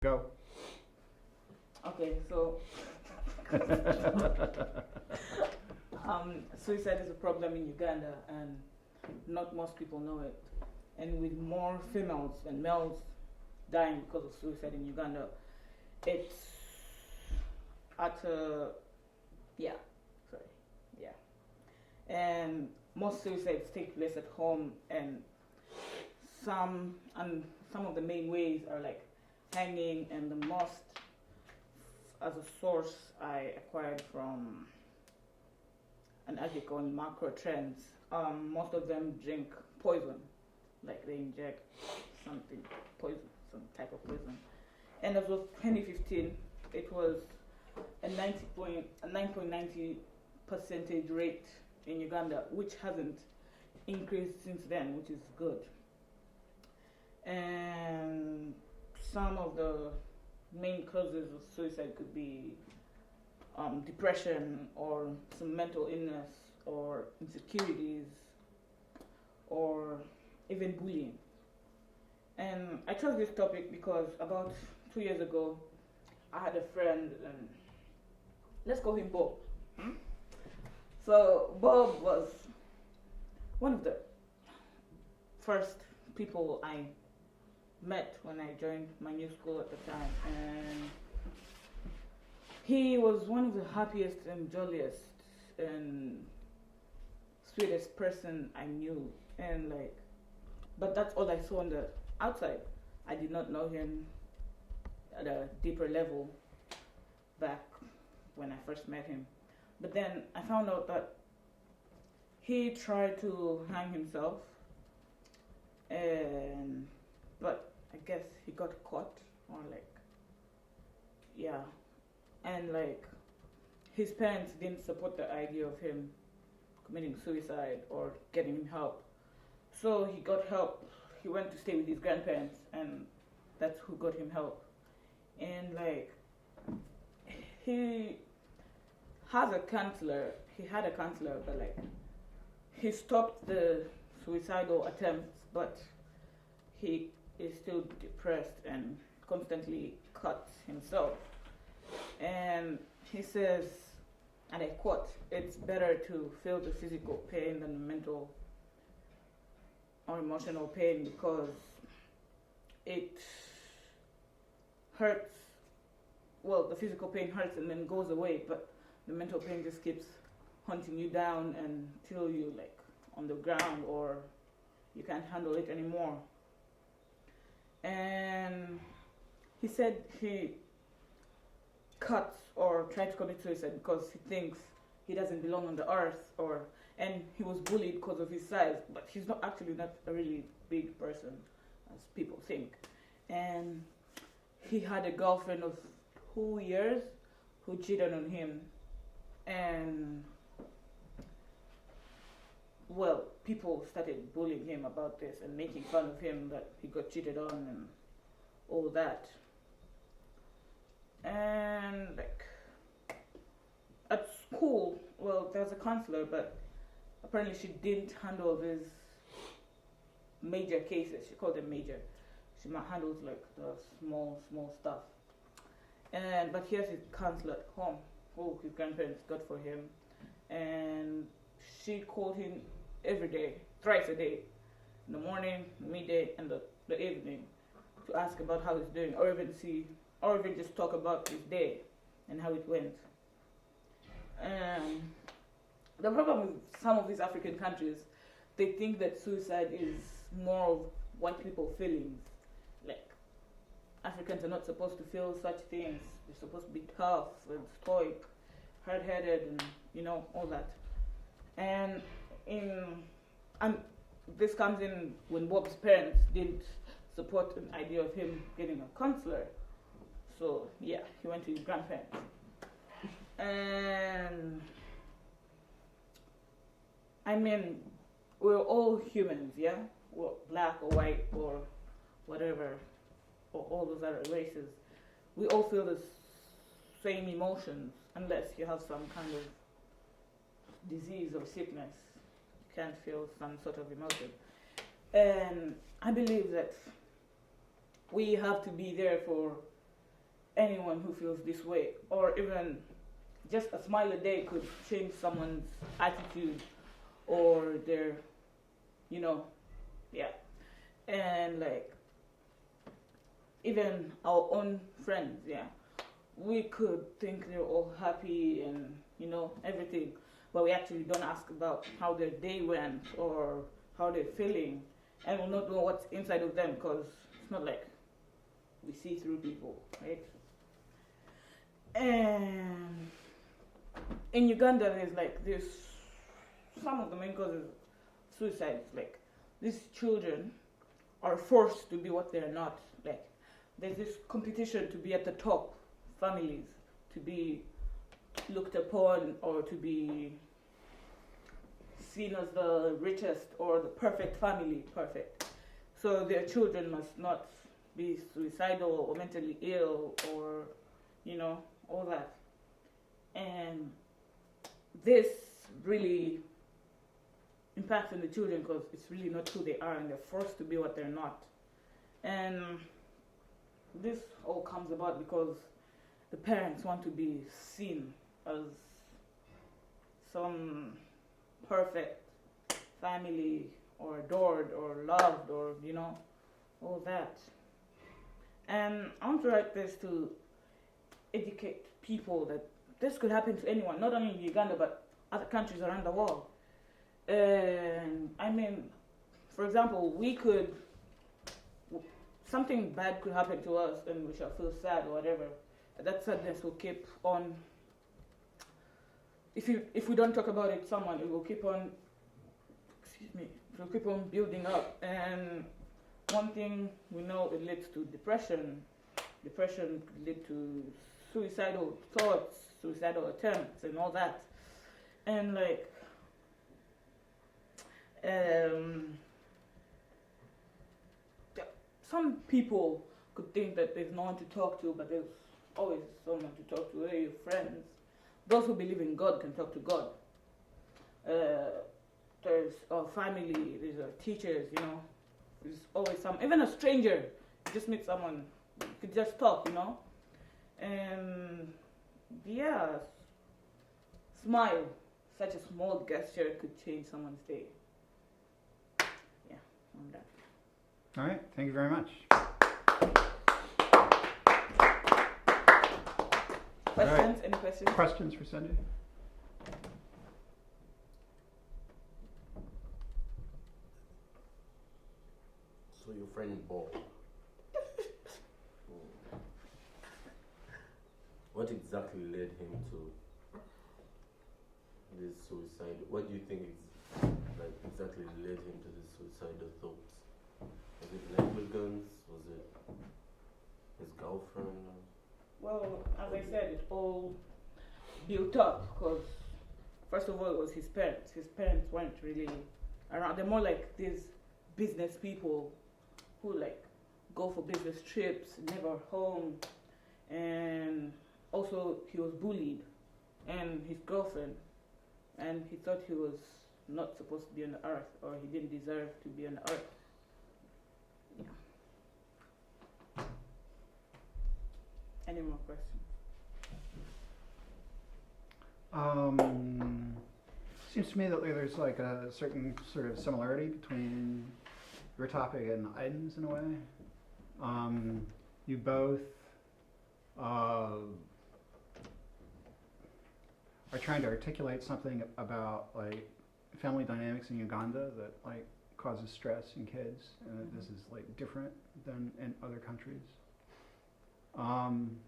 Go. Okay, so suicide is a problem in Uganda, and not most people know it. And with more females than males dying because of suicide in Uganda, it's at a yeah, sorry, yeah. And most suicides take place at home, and some of the main ways are like hanging, and the most as a source I acquired from an article on macro trends. Most of them drink poison, like they inject something poison, some type of poison. And as of 2015, it was a 9.90 percentage rate in Uganda, which hasn't increased since then, which is good. And some of the main causes of suicide could be depression or some mental illness or insecurities or even bullying. And I chose this topic because about 2 years ago, I had a friend, and let's call him Bob. Hmm? So Bob was one of the first people I met when I joined my new school at the time, and he was one of the happiest and jolliest and sweetest person I knew, and like, but that's all I saw on the outside. I did not know him at a deeper level back when I first met him. But then I found out that he tried to hang himself, and but I guess he got caught, or like, yeah, and like his parents didn't support the idea of him committing suicide or getting him help. So he got help. He went to stay with his grandparents, and that's who got him help. And like, he has a counselor. He had a counselor, but like, he stopped the suicidal attempts, but he is still depressed and constantly cuts himself. And he says, and I quote, "It's better to feel the physical pain than the mental or emotional pain because it hurts. Well, the physical pain hurts and then goes away, but the mental pain just keeps hunting you down until you like on the ground or you can't handle it anymore." And he said he cuts or tried to commit suicide because he thinks he doesn't belong on the earth, or and he was bullied because of his size, but he's not actually not a really big person as people think. And he had a girlfriend of 2 years who cheated on him, and well, people started bullying him about this and making fun of him that he got cheated on and all that. And like at school, well, there's a counselor, but apparently she didn't handle these major cases. She called them major. She handles like the small stuff. And but here's his counselor at home, who his grandparents got for him, and she called him every day, thrice a day, in the morning, midday, and the evening, to ask about how he's doing, or even just talk about his day and how it went. And the problem with some of these African countries, they think that suicide is more of white people feelings. Like, Africans are not supposed to feel such things. They're supposed to be tough and stoic, hard-headed, and all that. And and this comes in when Bob's parents didn't support an idea of him getting a counselor. So yeah, he went to his grandparents. And I mean, we're all humans, yeah? We're black or white or whatever, or all those other races. We all feel the same emotions, unless you have some kind of disease or sickness. You can't feel some sort of emotion. And I believe that we have to be there for anyone who feels this way, or even just a smile a day could change someone's attitude or their, you know, yeah. And like even our own friends, yeah, we could think they're all happy and everything, but we actually don't ask about how their day went or how they're feeling, and we'll not know what's inside of them because it's not like we see through people, right? And in Uganda, there's like this. Some of the main causes of suicide, like these children are forced to be what they're not. Like there's this competition to be at the top families, to be looked upon or to be seen as the richest or the perfect family, perfect. So their children must not be suicidal or mentally ill or, all that. And this really impacts on the children because it's really not who they are and they're forced to be what they're not. And this all comes about because the parents want to be seen as some perfect family or adored or loved or all that. And I want to write this to educate people that this could happen to anyone, not only in Uganda but other countries around the world. And I mean, for example, something bad could happen to us and we shall feel sad or whatever. That sadness will keep on. If we don't talk about it, it will keep on. It will keep on building up. And one thing we know, it leads to depression. Depression could lead to suicidal thoughts, suicidal attempts, and all that. And like, some people could think that there's no one to talk to, but there's always someone to talk to. They're your friends. Those who believe in God can talk to God. There's our family, there's our teachers, There's always even a stranger. You just meet someone, you could just talk, And yeah, smile. Such a small gesture could change someone's day. Yeah, I'm done. All right, thank you very much. Questions? Any questions? Questions for Cindy? So your friend Bob, what exactly led him to this suicide? What do you think exactly led him to this suicidal thoughts? Was it negligence? Was it his girlfriend? Well, as I said, it all built up because, first of all, it was his parents. His parents weren't really around. They're more like these business people who go for business trips, never home. And also, he was bullied, and his girlfriend, and he thought he was not supposed to be on the earth, or he didn't deserve to be on the earth. Yeah. Any more questions? Seems to me that there's like a certain sort of similarity between your topic and Aiden's in a way. You both are trying to articulate something about like family dynamics in Uganda that causes stress in kids, and that this is different than in other countries. I'm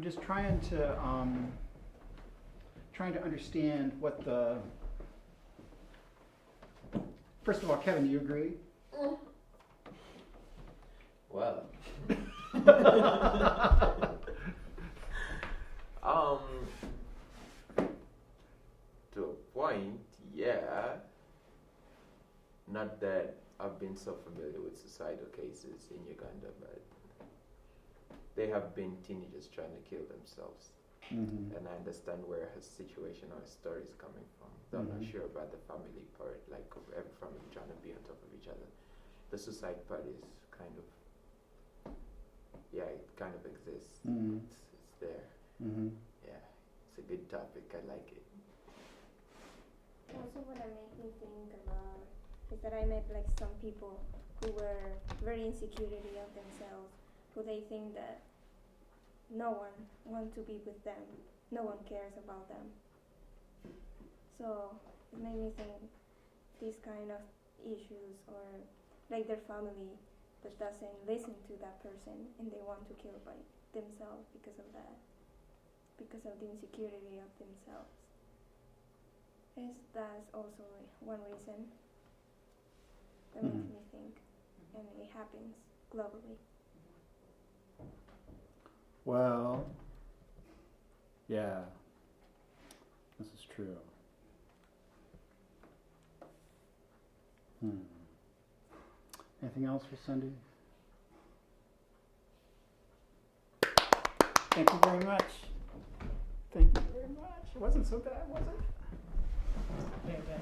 just trying to understand what the. First of all, Kevin, do you agree? Well, to a point, yeah. Not that I've been so familiar with suicidal cases in Uganda, but they have been teenagers trying to kill themselves. Mm-hmm. And I understand where her situation or her story is coming from. Though I'm not Mhm. sure about the family part, like of every family trying to be on top of each other. The suicide part is kind of, yeah, it kind of exists. Mm-hmm. It's there. Mm-hmm. Yeah, it's a good topic. I like it. Also, what it made me think about is that I met like some people who were very insecure of themselves, who they think that no one wants to be with them, no one cares about them. So it made me think these kind of issues, or like their family that doesn't listen to that person and they want to kill by themselves because of that, because of the insecurity of themselves. That's also one reason that makes me think, and it happens globally. Well, yeah, this is true. Anything else for Cindy? Thank you very much. Thank you very much. It wasn't so bad, was it? Yeah,